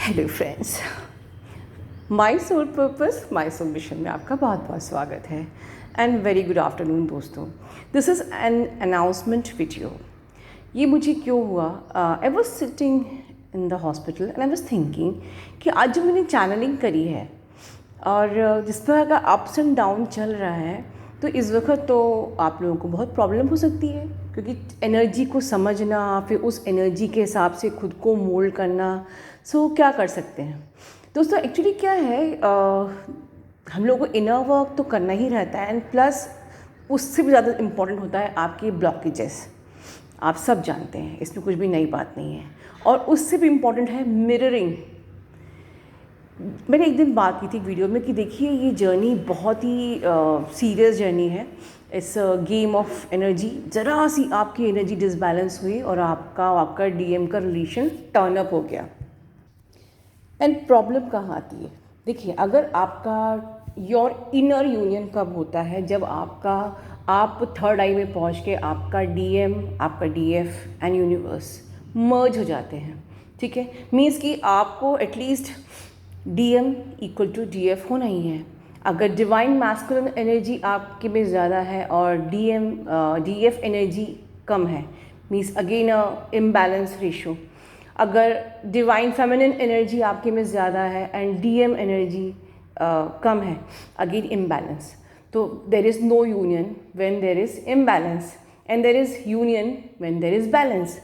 Hello friends, my soul purpose my soul mission में आपका बहुत बहुत स्वागत है एंड वेरी गुड आफ्टरनून दोस्तों। This is an announcement video. ये मुझे क्यों हुआ, I was sitting in the hospital and I was thinking कि आज जो मैंने चैनलिंग करी है और जिस तरह का अप्स एंड डाउन चल रहा है, तो इस वक्त तो आप लोगों को बहुत प्रॉब्लम हो सकती है, क्योंकि एनर्जी को समझना, फिर उस एनर्जी के हिसाब से खुद को मोल्ड करना। सो क्या कर सकते हैं दोस्तों, एक्चुअली क्या है, हम लोगों को इनर वर्क तो करना ही रहता है एंड प्लस उससे भी ज़्यादा इम्पॉर्टेंट होता है आपके ब्लॉकेजेस। आप सब जानते हैं, इसमें कुछ भी नई बात नहीं है। और उससे भी इम्पॉर्टेंट है मिररिंग। मैंने एक दिन बात की थी वीडियो में कि देखिए ये जर्नी बहुत ही सीरियस जर्नी है। इस गेम ऑफ एनर्जी, ज़रा सी आपकी एनर्जी डिसबैलेंस हुई और आपका डीएम का रिलेशन टर्न अप हो गया। एंड प्रॉब्लम कहाँ आती है? देखिए, अगर आपका योर इनर यूनियन कब होता है? जब आप थर्ड आई में पहुँच के आपका डीएम, आपका डीएफ एंड यूनिवर्स मर्ज हो जाते हैं। ठीक है, मीन्स कि आपको at least DM equal to DF होना ही है। अगर डिवाइन मैस्कुलिन एनर्जी आपके में ज़्यादा है और डीएफ एनर्जी कम है, मीन्स अगेन इम्बैलेंस रेशो। अगर डिवाइन फेमिनिन एनर्जी आपके में ज़्यादा है एंड डीएम एनर्जी कम है, अगेन इम्बैलेंस। तो there is no union when there is imbalance and there is union when there is balance.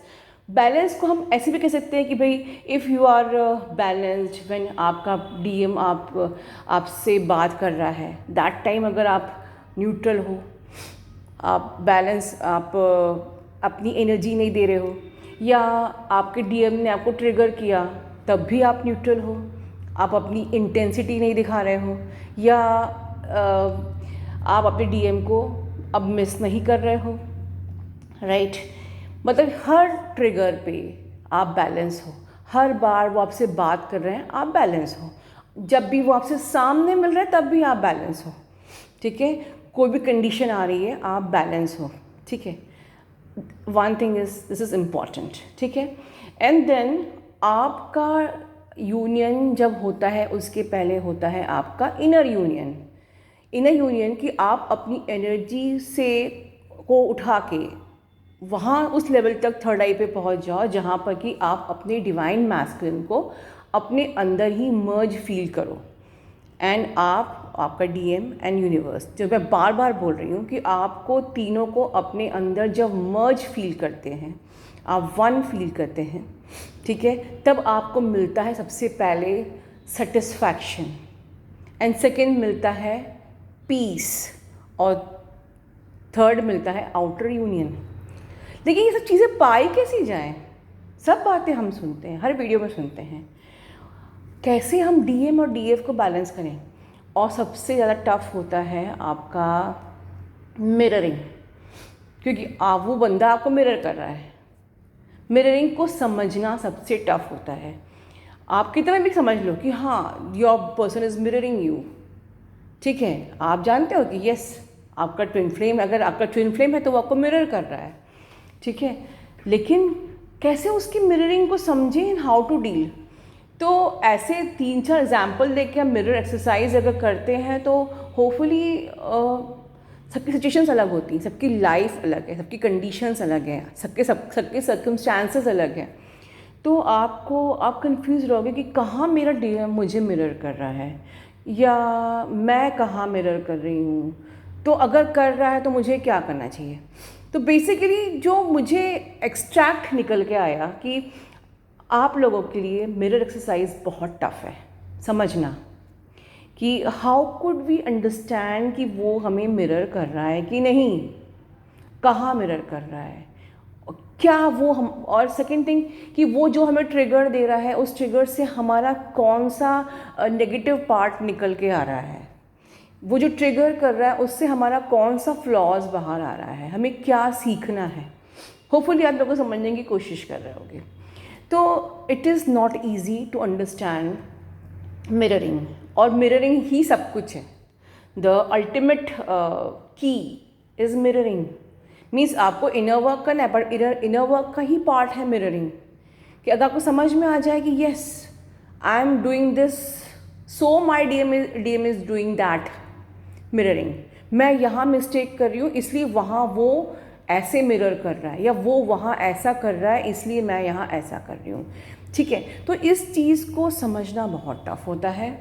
Balance को हम ऐसे भी कह सकते हैं कि भाई if you are balanced when आपका डीएम आपसे बात कर रहा है, दैट टाइम अगर आप न्यूट्रल हो, आप बैलेंस, आप अपनी एनर्जी नहीं दे रहे हो, या आपके डीएम ने आपको ट्रिगर किया तब भी आप न्यूट्रल हो, आप अपनी इंटेंसिटी नहीं दिखा रहे हो, या आप अपने डीएम को अब मिस नहीं कर रहे हो, राइट? मतलब हर ट्रिगर पे आप बैलेंस हो, हर बार वो आपसे बात कर रहे हैं आप बैलेंस हो, जब भी वो आपसे सामने मिल रहा है तब भी आप बैलेंस हो। ठीक है, कोई भी कंडीशन आ रही है आप बैलेंस हो। ठीक है, one thing is this is important. ठीक है, एंड देन आपका यूनियन जब होता है उसके पहले होता है आपका इनर यूनियन। इनर यूनियन कि आप अपनी एनर्जी से को उठा के वहाँ उस लेवल तक थर्ड आई पे पहुँच जाओ जहाँ पर कि आप अपने डिवाइन मैस्कुलिन को अपने अंदर ही मर्ज फील करो। एंड आपका डीएम एंड यूनिवर्स, जो मैं बार बार बोल रही हूँ कि आपको तीनों को अपने अंदर जब मर्ज फील करते हैं, आप वन फील करते हैं, ठीक है, तब आपको मिलता है सबसे पहले सेटिस्फैक्शन एंड सेकेंड मिलता है पीस और थर्ड मिलता है आउटर यूनियन। लेकिन ये सब चीज़ें पाई कैसी जाएं? सब बातें हम सुनते हैं, हर वीडियो में सुनते हैं, कैसे हम डीएम और डीएफ को बैलेंस करें। और सबसे ज़्यादा टफ होता है आपका मिररिंग, क्योंकि वो बंदा आपको मिरर कर रहा है। मिररिंग को समझना सबसे टफ होता है। आप कितना भी समझ लो कि हाँ your person is mirroring you, ठीक है, आप जानते हो कि यस आपका ट्विन फ्लेम, अगर आपका ट्विन फ्लेम है तो वो आपको मिरर कर रहा है, ठीक है, लेकिन कैसे उसकी मिररिंग को समझें एंड हाउ टू डील। तो ऐसे 3-4 एग्जाम्पल देके हम मिरर एक्सरसाइज अगर करते हैं तो होपफुली सबकी सिचुएशंस अलग होती हैं, सबकी लाइफ अलग है, सबकी कंडीशंस अलग हैं, सबके सर्कमस्टांसेस अलग हैं। तो आप कंफ्यूज रहोगे कि कहाँ मेरा डीएम मुझे मिरर कर रहा है या मैं कहाँ मिरर कर रही हूँ। तो अगर कर रहा है तो मुझे क्या करना चाहिए? तो बेसिकली जो मुझे एक्सट्रैक्ट निकल के आया कि आप लोगों के लिए मिरर एक्सरसाइज बहुत टफ है समझना, कि हाउ कुड वी अंडरस्टैंड कि वो हमें मिरर कर रहा है कि नहीं, कहाँ मिरर कर रहा है, क्या वो हम, और सेकेंड थिंग कि वो जो हमें ट्रिगर दे रहा है उस ट्रिगर से हमारा कौन सा नेगेटिव पार्ट निकल के आ रहा है, वो जो ट्रिगर कर रहा है उससे हमारा कौन सा फ्लॉज बाहर आ रहा है, हमें क्या सीखना है। होपफुली आप लोगों को समझने की कोशिश कर रहे होगे। तो it is not easy to understand mirroring, और मिररिंग ही सब कुछ है। The ultimate key is mirroring. Means आपको इनर वर्क करना है, पर इनर वर्क का ही पार्ट है मिररिंग, कि अगर आपको समझ में आ जाए कि yes I am doing this, so my DM is doing that mirroring. मैं यहाँ मिस्टेक कर रही हूँ इसलिए वहाँ वो ऐसे मिरर कर रहा है, या वो वहाँ ऐसा कर रहा है इसलिए मैं यहाँ ऐसा कर रही हूँ। ठीक है, तो इस चीज़ को समझना बहुत टफ होता है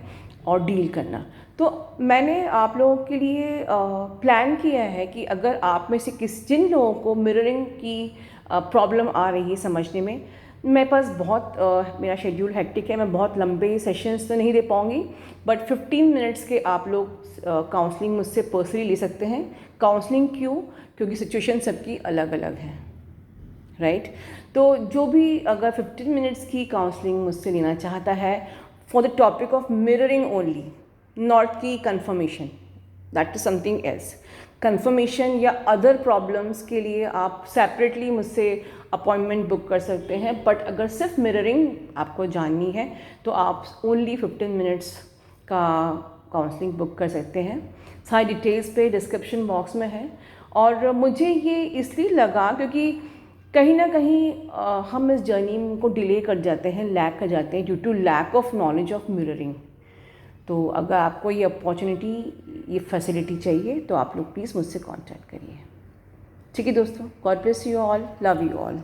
और डील करना। तो मैंने आप लोगों के लिए प्लान किया है कि अगर आप में से जिन लोगों को मिररिंग की प्रॉब्लम आ रही है समझने में, मेरे पास बहुत मेरा शेड्यूल हेक्टिक है, मैं बहुत लंबे सेशंस तो नहीं दे पाऊँगी, बट 15 मिनट्स के आप लोग काउंसलिंग मुझसे पर्सनली ले सकते हैं। काउंसलिंग क्यों? क्योंकि सिचुएशन सबकी अलग अलग है, राइट? तो जो भी अगर 15 मिनट्स की काउंसलिंग मुझसे लेना चाहता है for the topic of mirroring only, not की confirmation, that is something else. Confirmation या अदर प्रॉब्लम्स के लिए आप सेपरेटली मुझसे अपॉइंटमेंट बुक कर सकते हैं, बट अगर सिर्फ मिररिंग आपको जाननी है तो आप ओनली 15 मिनट्स का काउंसलिंग बुक कर सकते हैं। सारी डिटेल्स पे डिस्क्रिप्शन बॉक्स में है। और मुझे ये इसलिए लगा क्योंकि कहीं ना कहीं हम इस जर्नी को डिले कर जाते हैं, लैग कर जाते हैं due to lack of knowledge of mirroring. तो अगर आपको ये अपॉर्चुनिटी, ये फैसिलिटी चाहिए तो आप लोग प्लीज़ मुझसे कांटेक्ट करिए। ठीक है दोस्तों, God bless you all, love you all.